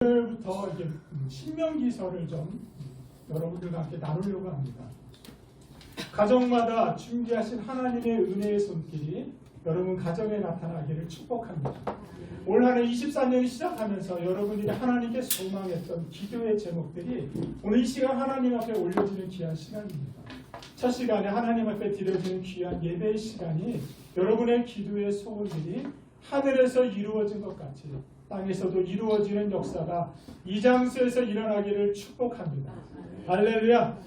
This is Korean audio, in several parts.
오늘부터 이제 신명기서를 좀 여러분들과 함께 나누려고 합니다. 가정마다 준비하신 하나님의 은혜의 손길이 여러분 가정에 나타나기를 축복합니다. 올 한 해 24년이 시작하면서 여러분들이 하나님께 소망했던 기도의 제목들이 오늘 이 시간 하나님 앞에 올려지는 귀한 시간입니다. 첫 시간에 하나님 앞에 드려지는 귀한 예배의 시간이 여러분의 기도의 소원들이 하늘에서 이루어진 것 같이 땅에서도 이루어지는 역사가 이 장소에서 일어나기를 축복합니다. 할렐루야.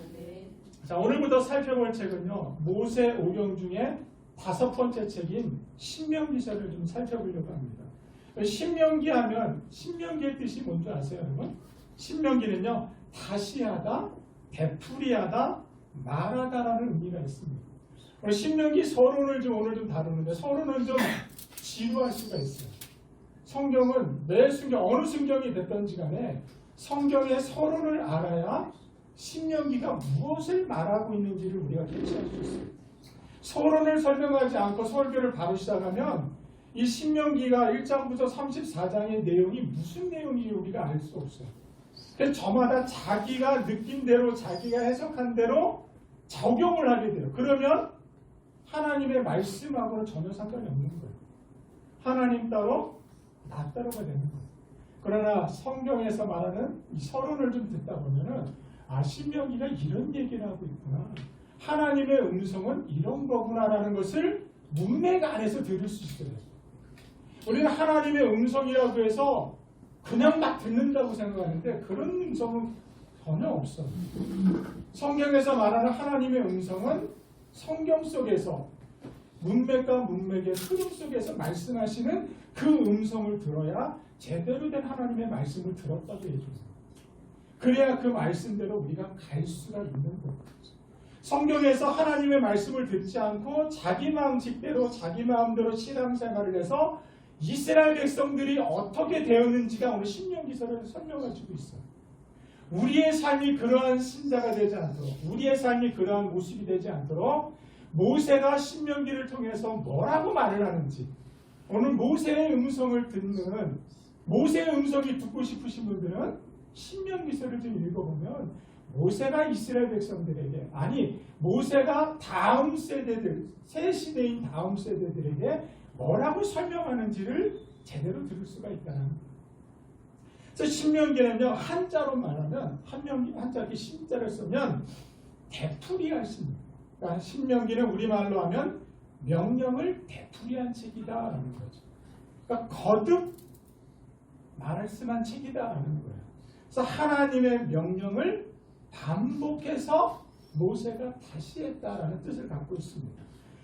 자, 오늘부터 살펴볼 책은요, 모세 오경 중에 5번째 책인 신명기서를 좀 살펴보려고 합니다. 신명기 하면 신명기의 뜻이 뭔지 아세요, 여러분? 신명기는요, 다시 하다, 되풀이하다, 말하다라는 의미가 있습니다. 오늘 신명기 서론을 오늘 좀 다루는데 서론은 좀 지루할 수가 있어요. 성경은 매 순경, 어느 순경이 됐든지 간에 성경의 서론을 알아야 신명기가 무엇을 말하고 있는지를 우리가 캐치할 수 있어요. 서론을 설명하지 않고 설교를 바로 시작하면 이 신명기가 1장부터 34장의 내용이 무슨 내용인지 우리가 알 수 없어요. 그래서 저마다 자기가 느낀 대로 자기가 해석한 대로 적용을 하게 돼요. 그러면 하나님의 말씀하고는 전혀 상관이 없는 거예요. 하나님 따로 나 따로가 되는 거예요. 그러나 성경에서 말하는 이 서론을 좀 듣다 보면은 신명기가 이런 얘기를 하고 있구나. 하나님의 음성은 이런 거구나라는 것을 문맥 안에서 들을 수 있어요. 우리는 하나님의 음성이라고 해서 그냥 막 듣는다고 생각하는데 그런 음성은 전혀 없어요. 성경에서 말하는 하나님의 음성은 성경 속에서 문맥과 문맥의 흐름 속에서 말씀하시는 그 음성을 들어야 제대로 된 하나님의 말씀을 들었다고 해줘요. 그래야 그 말씀대로 우리가 갈 수가 있는 거예요. 성경에서 하나님의 말씀을 듣지 않고 자기 마음식대로 자기 마음대로 신앙생활을 해서 이스라엘 백성들이 어떻게 되었는지가 오늘 신명기서를 설명해주고 있어요. 우리의 삶이 그러한 신자가 되지 않도록, 우리의 삶이 그러한 모습이 되지 않도록 모세가 신명기를 통해서 뭐라고 말을 하는지, 오늘 모세의 음성을 듣는, 모세의 음성이 듣고 싶으신 분들은 신명기서를 좀 읽어보면 모세가 이스라엘 백성들에게, 아니 모세가 다음 세대들, 새 시대인 다음 세대들에게 뭐라고 설명하는지를 제대로 들을 수가 있다는 거예요. 그래서 신명기는요, 한자로 말하면, 한자기 신자를 쓰면 되풀이하십니다. 그러니까 신명기는 우리말로 하면 명령을 되풀이한 책이다라는 거죠. 그러니까 거듭 말씀한 책이다라는 거예요. 그래서 하나님의 명령을 반복해서 모세가 다시 했다라는 뜻을 갖고 있습니다.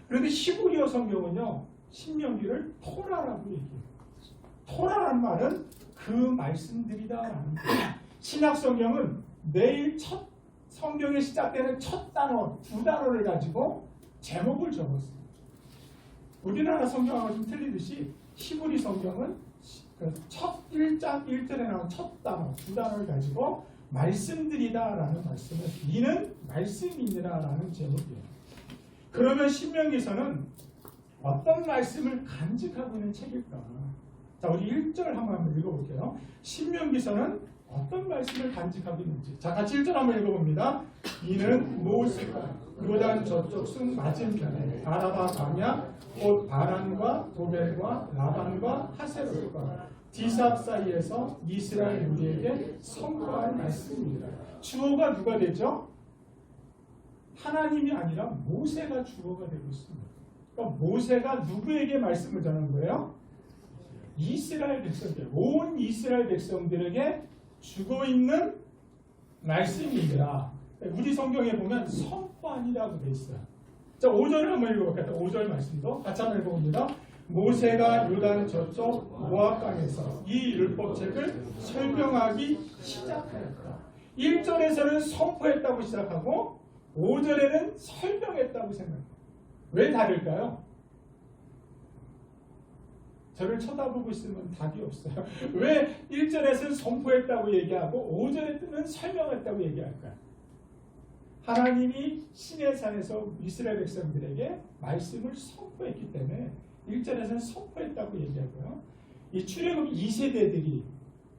그런데 히브리어 성경은요, 신명기를 토라라고 얘기해요. 토라라는 말은 그 말씀들이다라는 거예요. 신약 성경은 매일 첫 성경에 시작되는 첫 단어, 2단어를 가지고 제목을 적었어요. 우리나라 성경하고 좀 틀리듯이 히브리 성경은 첫 1장 1절에 나온 첫 단어, 2단어를 가지고 말씀들이다라는 말씀을, 이는 말씀이니라라는 제목이에요. 그러면 신명기서는 어떤 말씀을 간직하고 있는 책일까? 자, 우리 1절 한번 읽어볼게요. 신명기서는 어떤 말씀을 간직하고 있는지. 자, 같이 1절 한번 읽어봅니다. 이는 모세가 요단 저쪽 숲 맞은편에 아라바 광야 곧 바란과 도벨과 라반과 하세롯과 디삽 사이에서 이스라엘 무리에게 선포할 말씀입니다. 주어가 누가 되죠? 하나님이 아니라 모세가 주어가 되고 있습니다. 그러니까 모세가 누구에게 말씀을 전한 거예요? 이스라엘 백성들, 온 이스라엘 백성들에게 주고 있는 말씀이니라. 우리 성경에 보면 선포안이라고 되어 있어요. 자, 5절을 한번 읽어볼게요. 5절 말씀도 같이 한번 읽어봅니다. 모세가 요단 저쪽 모압강에서 이 율법책을 설명하기 시작하였다. 1절에서는 선포했다고 시작하고 5절에는 설명했다고 생각해요. 왜 다를까요? 저를 쳐다보고 있으면 답이 없어요. 왜 1절에서는 선포했다고 얘기하고 5절에는 설명했다고 얘기할까요? 하나님이 시내산에서 이스라엘 백성들에게 말씀을 선포했기 때문에 1절에서는 선포했다고 얘기하고요. 이 출애굽 2세대들이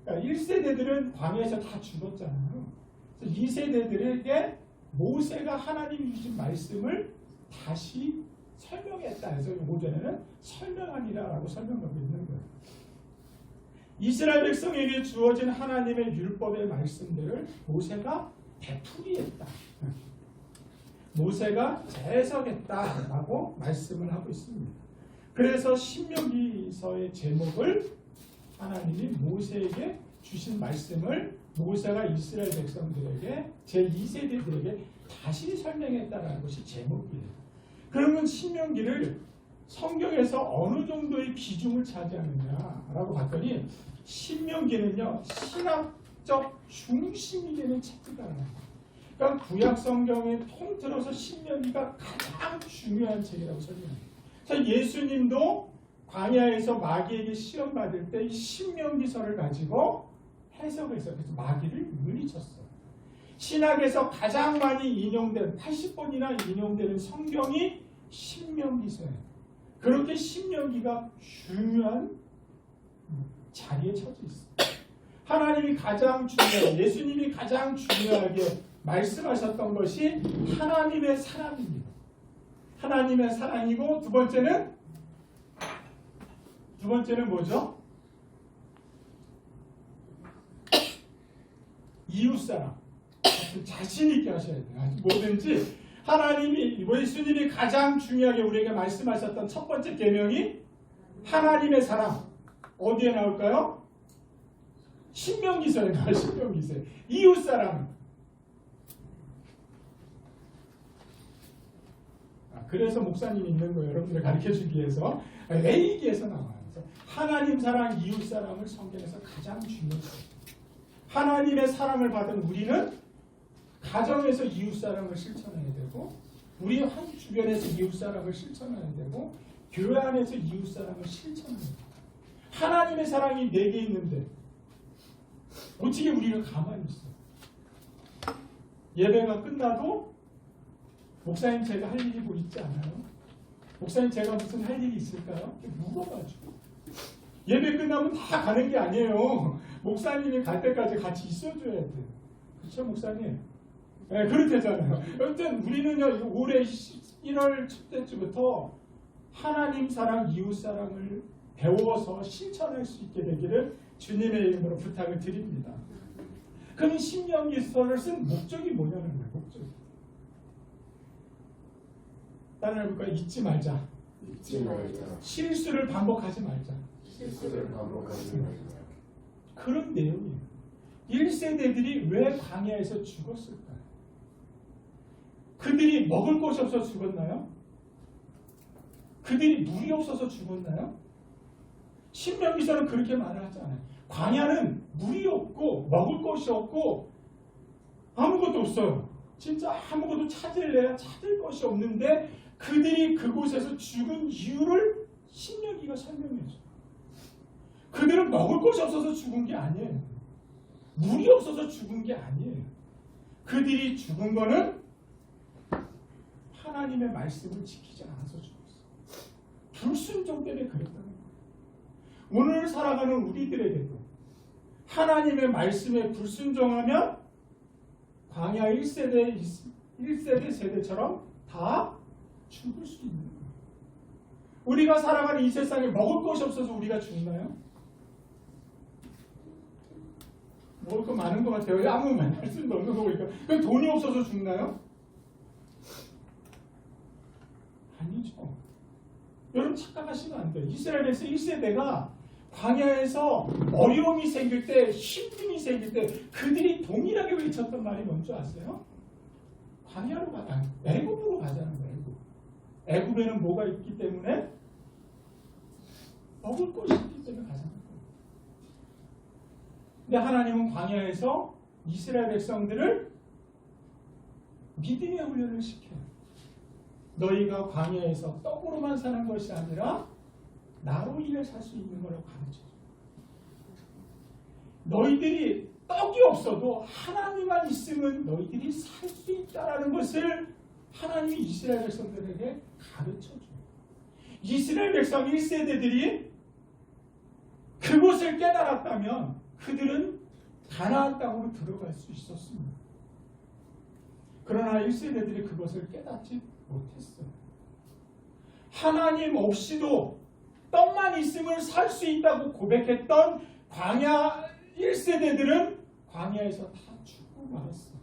그러니까 1세대들은 광야에서 다 죽었잖아요. 그래서 2세대들에게 모세가 하나님이 주신 말씀을 다시 설명했다 해서 5절에는 설명하니라라고 설명하고 있는 거예요. 이스라엘 백성에게 주어진 하나님의 율법의 말씀들을 모세가 되풀이했다. 모세가 재해석했다라고 말씀을 하고 있습니다. 그래서 신명기서의 제목을 하나님이 모세에게 주신 말씀을 모세가 이스라엘 백성들에게 제2세대들에게 다시 설명했다라는 것이 제목이에요. 그러면 신명기를 성경에서 어느 정도의 비중을 차지하느냐라고 봤더니 신명기는요 신학적 중심이 되는 책이다. 그러니까 구약 성경에 통틀어서 신명기가 가장 중요한 책이라고 설명합니다. 자, 예수님도 광야에서 마귀에게 시험 받을 때 신명기서를 가지고 해석해서 그래서 마귀를 물리쳤어요. 신학에서 가장 많이 인용된 80번이나 인용되는 성경이 신명기서예요. 그렇게 신명기가 중요한 자리에 처져 있어요. 하나님이 가장 중요하게 예수님이 가장 중요하게 말씀하셨던 것이 하나님의 사랑입니다. 하나님의 사랑이고 두 번째는 뭐죠? 이웃사랑. 자신 있게 하셔야 돼요. 뭐든지 하나님이 예수님이 가장 중요하게 우리에게 말씀하셨던 첫 번째 계명이 하나님의 사랑. 어디에 나올까요? 신명기서에 나와요. 신명기서에. 이웃사랑. 그래서 목사님이 있는 거예요. 여러분들 가르쳐주기 위해서. 레위기에서 나와요. 하나님 사랑, 이웃 사랑을 성경에서 가장 중요해요. 하나님의 사랑을 받은 우리는 가정에서 이웃 사랑을 실천해야 되고, 우리 한 주변에서 이웃 사랑을 실천해야 되고, 교회 안에서 이웃 사랑을 실천해야 돼요. 하나님의 사랑이 내게 있는데 어떻게 우리는 가만히 있어? 예배가 끝나도 목사님 제가 할 일이 뭐 있지 않아요? 목사님 제가 무슨 할 일이 있을까요? 무거워가지고 예배 끝나면 다 가는 게 아니에요. 목사님이 갈 때까지 같이 있어줘야 돼. 그렇죠 목사님? 네, 그렇대잖아요. 여튼 우리는요 올해 1월 첫째 주부터 하나님 사랑, 이웃 사랑을 배워서 실천할 수 있게 되기를 주님의 이름으로 부탁을 드립니다. 그럼 신명기서를 쓴 목적이 뭐냐는 거예요. 목적. 따라해볼까? 잊지 말자. 실수를 반복하지 말자. 그런 내용이에요. 1세대들이 왜 광야에서 죽었을까요? 그들이 먹을 것이 없어서 죽었나요? 그들이 물이 없어서 죽었나요? 신명기서는 그렇게 말을 하지 않아요. 광야는 물이 없고 먹을 것이 없고 아무것도 없어요. 진짜 아무것도 찾을 것이 없는데 그들이 그곳에서 죽은 이유를 신명기가 설명해줘요. 그들은 먹을 것이 없어서 죽은 게 아니에요. 물이 없어서 죽은 게 아니에요. 그들이 죽은 거는 하나님의 말씀을 지키지 않아서 죽었어요. 불순종 때문에 그랬다는 거예요. 오늘 살아가는 우리들에게도 하나님의 말씀에 불순종하면 광야 1세대 세대처럼 다 죽을 수 있는 거예요. 우리가 살아가는 이 세상에 먹을 것이 없어서 우리가 죽나요? 먹을 거 많은 것 같아요. 아무 말씀도 없는 거 보니까. 그럼 돈이 없어서 죽나요? 아니죠. 여러분 착각하시면 안 돼요. 이스라엘에서 1세대가 광야에서 어려움이 생길 때, 힘듦이 생길 때 그들이 동일하게 외쳤던 말이 뭔지 아세요? 광야로 가자. 애굽으로 가자는 거예요. 애굽에는 뭐가 있기 때문에? 먹을 것이 있기 때문에 가자는 거예요. 근데 하나님은 광야에서 이스라엘 백성들을 믿음의 훈련을 시켜요. 너희가 광야에서 떡으로만 사는 것이 아니라 나로 인해 살 수 있는 거라고 가르쳐줘요. 너희들이 떡이 없어도 하나님만 있으면 너희들이 살 수 있다는 것을 하나님이 이스라엘 백성들에게 가르쳐줘요. 이스라엘 백성 1세대들이 그것을 깨달았다면 그들은 가나안 땅으로 들어갈 수 있었습니다. 그러나 1세대들이 그것을 깨닫지 못했어요. 하나님 없이도 떡만 있으면 살 수 있다고 고백했던 광야 1세대들은 광야에서 다 죽고 말았어요.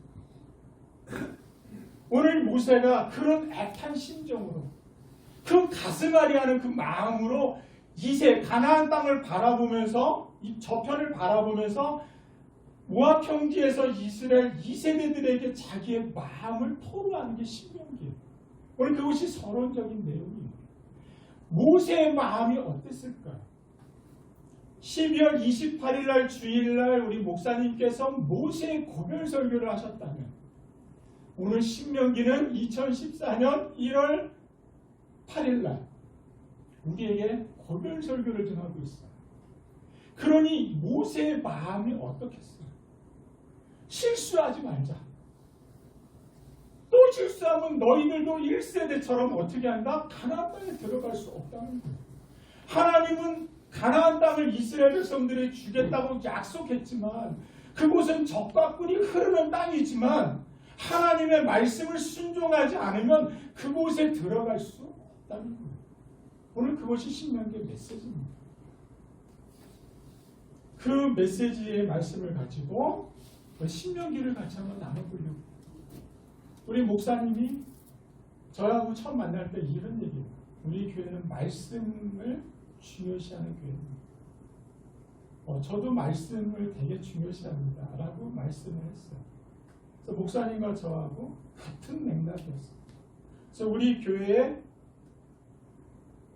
오늘 모세가 그런 애탄 심정으로 그 가슴앓이하는 그 마음으로 이세 가나안 땅을 바라보면서 이 저편을 바라보면서 모압 평지에서 이스라엘 2세대들에게 자기의 마음을 토로하는 게 신명기예요. 오늘 그것이 서론적인 내용이에요. 모세의 마음이 어땠을까요? 12월 28일 날 주일날 우리 목사님께서 모세의 고별 설교를 하셨다면 오늘 신명기는 2014년 1월 8일 날 우리에게 고별 설교를 전하고 있어요. 그러니 모세의 마음이 어떻겠어요? 실수하지 말자. 또 실수하면 너희들도 1세대처럼 어떻게 한다? 가나안 땅에 들어갈 수 없다는 거예요. 하나님은 가나안 땅을 이스라엘 백성들에게 주겠다고 약속했지만 그곳은 적과 꿀이 흐르는 땅이지만 하나님의 말씀을 순종하지 않으면 그곳에 들어갈 수 없다는 거예요. 오늘 그것이 신명기의 메시지입니다. 그 메시지의 말씀을 가지고 신명기를 같이 한번 나눠보려고. 우리 목사님이 저하고 처음 만날 때 이런 얘기예요. 우리 교회는 말씀을 중요시하는 교회입니다. 저도 말씀을 되게 중요시합니다. 라고 말씀을 했어요. 그래서 목사님과 저하고 같은 맥락이었어요. 그래서 우리 교회의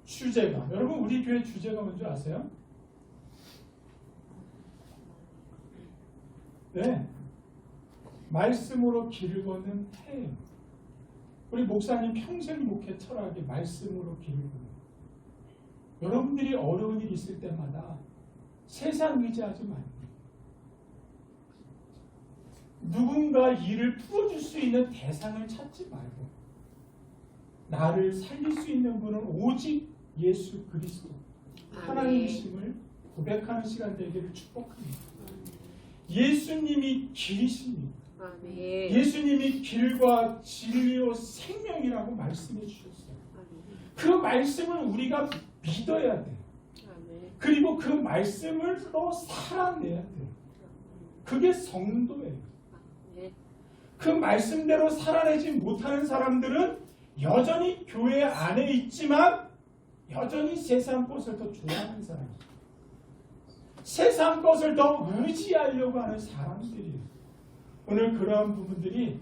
주제가, 여러분 우리 교회 주제가 뭔지 아세요? 네, 말씀으로 길을 걷는 태임. 우리 목사님 평생 목회 철학이 말씀으로 길을 걷는. 여러분들이 어려운 일 있을 때마다 세상 의지하지 말고 누군가 일을 풀어줄 수 있는 대상을 찾지 말고 나를 살릴 수 있는 분은 오직 예수 그리스도 하나님이심을 고백하는 시간 되기를 축복합니다. 예수님이 길이십니다. 예수님이 길과 진리요 생명이라고 말씀해 주셨어요. 그 말씀을 우리가 믿어야 돼요. 그리고 그 말씀으로 살아내야 돼요. 그게 성도예요. 그 말씀대로 살아내지 못하는 사람들은 여전히 교회 안에 있지만 여전히 세상 것을 더 좋아하는 사람이에요. 세상 것을 더 의지하려고 하는 사람들이에요. 오늘 그러한 부분들이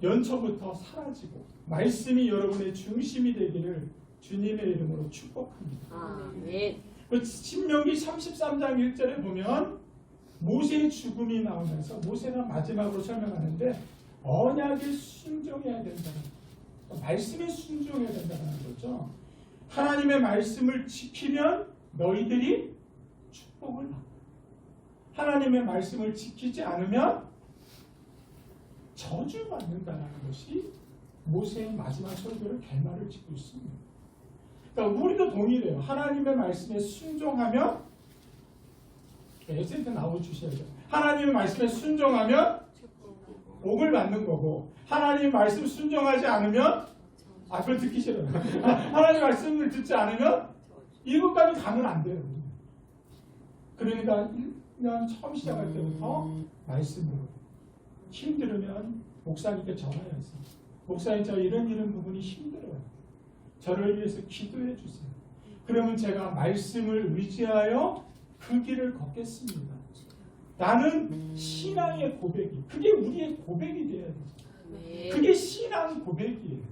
연초부터 사라지고 말씀이 여러분의 중심이 되기를 주님의 이름으로 축복합니다. 아멘. 신명기 33장 1절에 보면 모세의 죽음이 나오면서 모세가 마지막으로 설명하는데 언약에 순종해야 된다는 말씀에 순종해야 된다는 거죠. 하나님의 말씀을 지키면 너희들이 축복을 받고 하나님의 말씀을 지키지 않으면 저주받는다는 것이 모세의 마지막 설교를 결말을 짓고 있습니다. 그러니까 우리도 동일해요. 하나님의 말씀에 순종하면 에센트 나와주셔야죠. 하나님의 말씀에 순종하면 복을 받는 거고 하나님의 말씀 순종하지 않으면 그걸 듣기 싫어요. 하나님의 말씀을 듣지 않으면 이것까지 가면 안 돼요. 그러니까 1년 처음 시작할 때부터 말씀으로 힘들으면 목사님께 전화해서 목사님 저 이런 부분이 힘들어요. 저를 위해서 기도해 주세요. 그러면 제가 말씀을 의지하여 그 길을 걷겠습니다. 나는 신앙의 고백이 그게 우리의 고백이 돼야 돼요. 그게 신앙 고백이에요.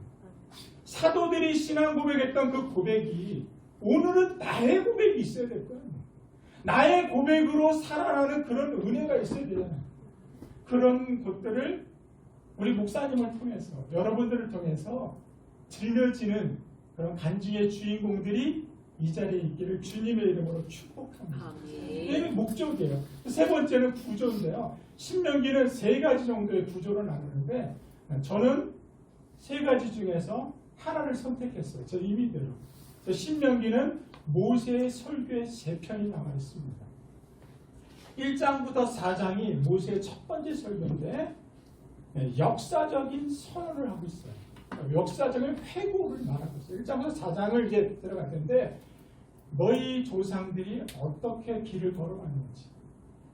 사도들이 신앙 고백했던 그 고백이 오늘은 나의 고백이 있어야 될 거예요. 나의 고백으로 살아가는 그런 은혜가 있어야 돼요. 그런 것들을 우리 목사님을 통해서 여러분들을 통해서 들려지는 그런 간증의 주인공들이 이 자리에 있기를 주님의 이름으로 축복합니다. 이게 목적이에요. 세 번째는 구조인데요. 신명기는 세 가지 정도의 구조를 나누는데 저는 세 가지 중에서 하나를 선택했어요. 저 임의대로. 신명기는 모세의 설교의 세 편이 나와 있습니다. 1장부터 4장이 모세의 첫 번째 설교인데 역사적인 선언을 하고 있어요. 역사적인 회고를 말하고 있어요. 1장부터 4장을 이제 들어갈 텐데 너희 조상들이 어떻게 길을 걸어왔는지,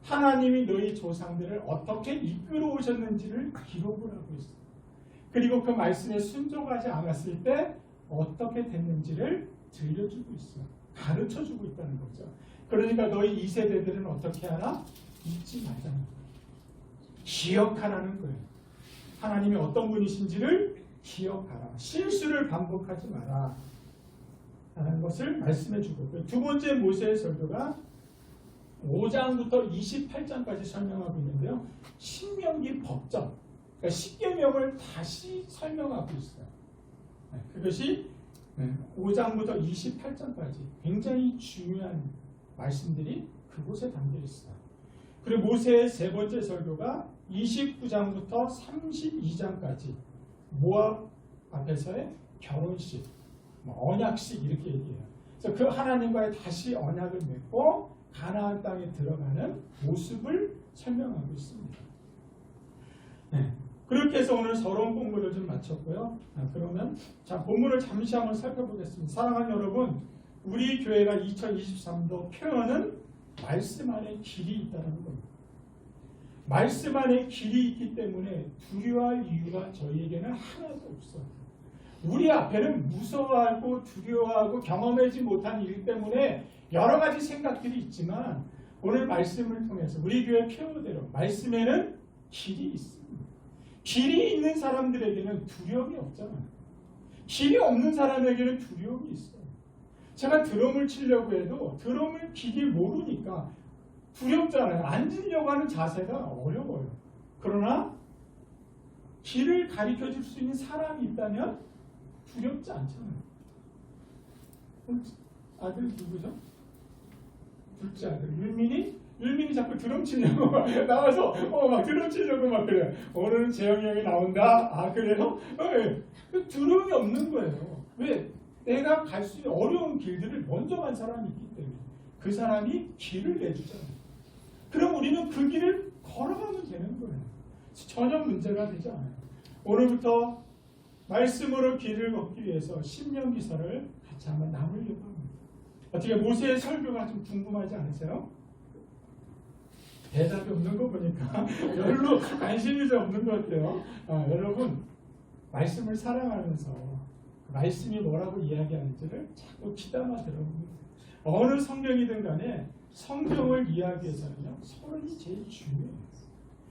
하나님이 너희 조상들을 어떻게 이끌어 오셨는지를 기록을 하고 있어요. 그리고 그 말씀에 순종하지 않았을 때 어떻게 됐는지를 들려주고 있어요. 가르쳐주고 있다는 거죠. 그러니까 너희 2세대들은 어떻게 하라? 잊지 말자는 거예요. 기억하라는 거예요. 하나님이 어떤 분이신지를 기억하라. 실수를 반복하지 마라. 라는 것을 말씀해주고, 두 번째 모세의 설교가 5장부터 28장까지 설명하고 있는데요. 신명기 법정, 그러니까 십계명을 다시 설명하고 있어요. 그것이 5장부터 28장까지 굉장히 중요한 말씀들이 그곳에 담겨 있어요. 그리고 모세의 세 번째 설교가 29장부터 32장까지 모압 앞에서의 결혼식, 언약식 이렇게 얘기해요. 그래서 그 하나님과의 다시 언약을 맺고 가나안 땅에 들어가는 모습을 설명하고 있습니다. 그렇게 해서 오늘 서론 공부를 좀 마쳤고요. 그러면 자, 본문을 잠시 한번 살펴보겠습니다. 사랑하는 여러분, 우리 교회가 2023도 표현은 말씀 안에 길이 있다는 겁니다. 말씀 안에 길이 있기 때문에 두려워할 이유가 저희에게는 하나도 없어요. 우리 앞에는 무서워하고 두려워하고 경험하지 못한 일 때문에 여러 가지 생각들이 있지만 오늘 말씀을 통해서 우리 교회 표어대로 말씀에는 길이 있습니다. 길이 있는 사람들에게는 두려움이 없잖아요. 길이 없는 사람에게는 두려움이 있어요. 제가 드럼을 치려고 해도 드럼을 길이 모르니까 두렵잖아요. 앉으려고 하는 자세가 어려워요. 그러나 길을 가르쳐 줄 수 있는 사람이 있다면 두렵지 않잖아요. 아들 누구죠? 둘째 아들 율민이 자꾸 드럼 치려고 나와서 막 드럼 치려고 막 그래요. 오늘은 재영이 형이 나온다. 아 그래요? 드럼이 없는 거예요. 왜? 내가 갈 수 있는 어려운 길들을 먼저 간 사람이 있기 때문에 그 사람이 길을 내주잖아요. 그럼 우리는 그 길을 걸어가면 되는 거예요. 전혀 문제가 되지 않아요. 오늘부터 말씀으로 길을 걷기 위해서 신명기서를 같이 한번 나누려고 합니다. 어떻게 모세의 설교가 좀 궁금하지 않으세요? 대답이 없는 거 보니까 별로 관심이 좀 없는 것 같아요. 여러분 말씀을 사랑하면서 말씀이 뭐라고 이야기하는지를 자꾸 귀담아 들어봅니다. 어느 성경이든 간에 성경을 이해하기 위해서는요, 서론이 제일 중요해요.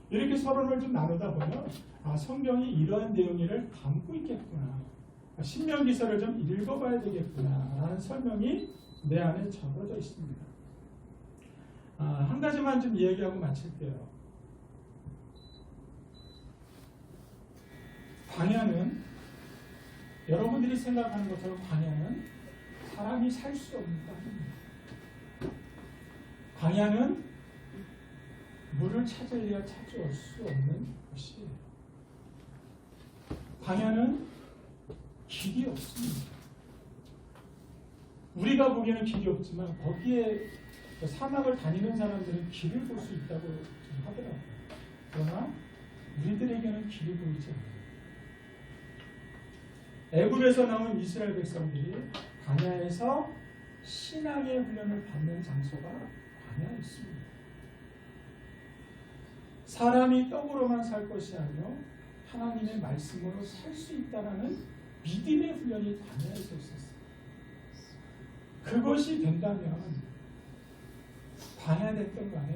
이렇게 서론을 좀 나누다 보면 성경이 이러한 내용을 담고 있겠구나. 신명기서를 좀 읽어봐야 되겠구나 라는 설명이 내 안에 적어져 있습니다. 한 가지만 좀 얘기하고 마칠게요. 광야는 여러분들이 생각하는 것처럼 광야는 사람이 살 수 없는 땅입니다. 광야는 물을 찾으려 찾아올 수 없는 곳이에요. 광야는 길이 없습니다. 우리가 보기에는 길이 없지만 거기에 사막을 다니는 사람들은 길을 볼 수 있다고 하더라고요. 그러나 우리들에게는 길이 보이지 않아요. 애굽에서 나온 이스라엘 백성들이 광야에서 신앙의 훈련을 받는 장소가 광야였습니다. 사람이 떡으로만 살 것이 아니라 하나님의 말씀으로 살 수 있다는 믿음의 훈련이 광야에서 있었어요. 그것이 된다면 광야 됐던 간에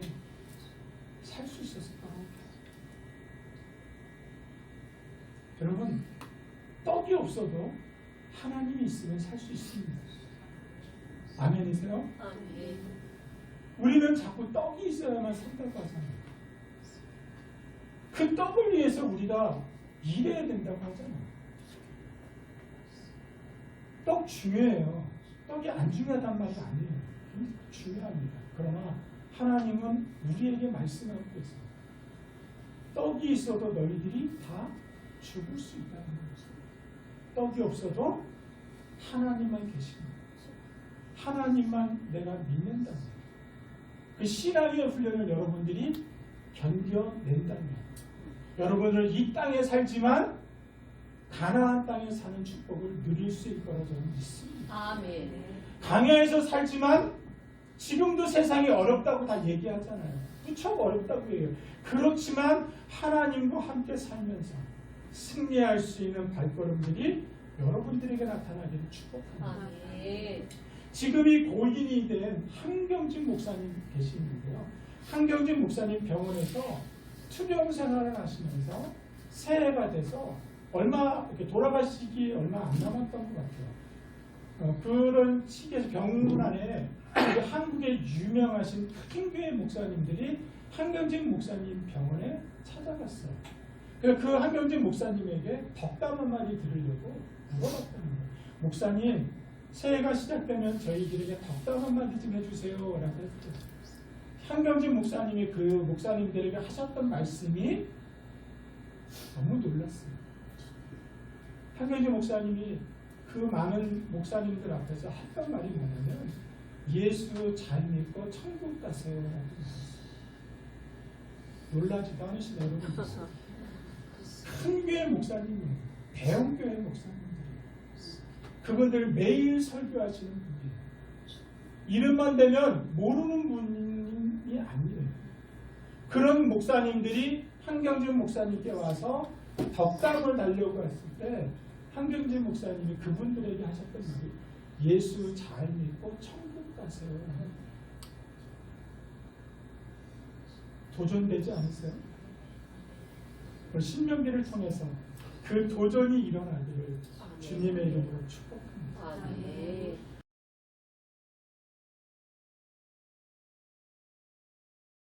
살 수 있었을 거예요. 여러분 떡이 없어도 하나님이 있으면 살 수 있습니다. 아멘이세요? 아멘. 우리는 자꾸 떡이 있어야만 산다고 하잖아요. 그 떡을 위해서 우리가 일해야 된다고 하잖아요. 떡 중요해요. 떡이 안 중요하단 말이 아니에요. 중요합니다. 그러나 하나님은 우리에게 말씀하고 계세요. 떡이 있어도 너희들이 다 죽을 수 있다는 거죠. 떡이 없어도 하나님만 계십니다. 하나님만 내가 믿는다면 그 신앙의 훈련을 여러분들이 견뎌낸다면 여러분은 이 땅에 살지만 가나안 땅에 사는 축복을 누릴 수 있을 거라 저는 믿습니다. 아멘. 광야에서 살지만 지금도 세상이 어렵다고 다 얘기하잖아요. 무척 어렵다고 얘기해요. 그렇지만 하나님과 함께 살면서 승리할 수 있는 발걸음들이 여러분들에게 나타나기를 축복합니다. 아멘. 지금이 고인이 된 한경진 목사님 계시는데요. 한경진 목사님 병원에서 투병 생활을 하시면서 새해가 돼서 이렇게 돌아가시기 얼마 안 남았던 것 같아요. 그런 시기에서 병문 안에 한국의 유명하신 큰 교회 목사님들이 한경진 목사님 병원에 찾아갔어요. 그래서 그 한경진 목사님에게 덕담 한마디 들으려고 물어봤다는 거예요. 목사님, 새해가 시작되면 저희들에게 덕담 한마디 좀 해주세요. 라고 했죠. 한경진 목사님이 그 목사님들에게 하셨던 말씀이 너무 놀랐어요. 한경진 목사님이 그 많은 목사님들 앞에서 했던 말이 뭐냐면 예수 잘 믿고 천국 가세요. 라고 했어요. 놀라지도 않으시네 여러분. 큰 교회 목사님이에요. 대형 교회 목사님들이에요. 그분들 매일 설교하시는 분이에요. 이름만 되면 모르는 분이 아니에요. 그런 목사님들이 한경진 목사님께 와서 덕담을 달려고 했을 때 한경진 목사님이 그분들에게 하셨던 말이 예수 잘 믿고 천국 가세요. 도전되지 않으세요? 신명기를 통해서 그 도전이 일어나기를 주님의 이름으로 축복합니다. 아멘.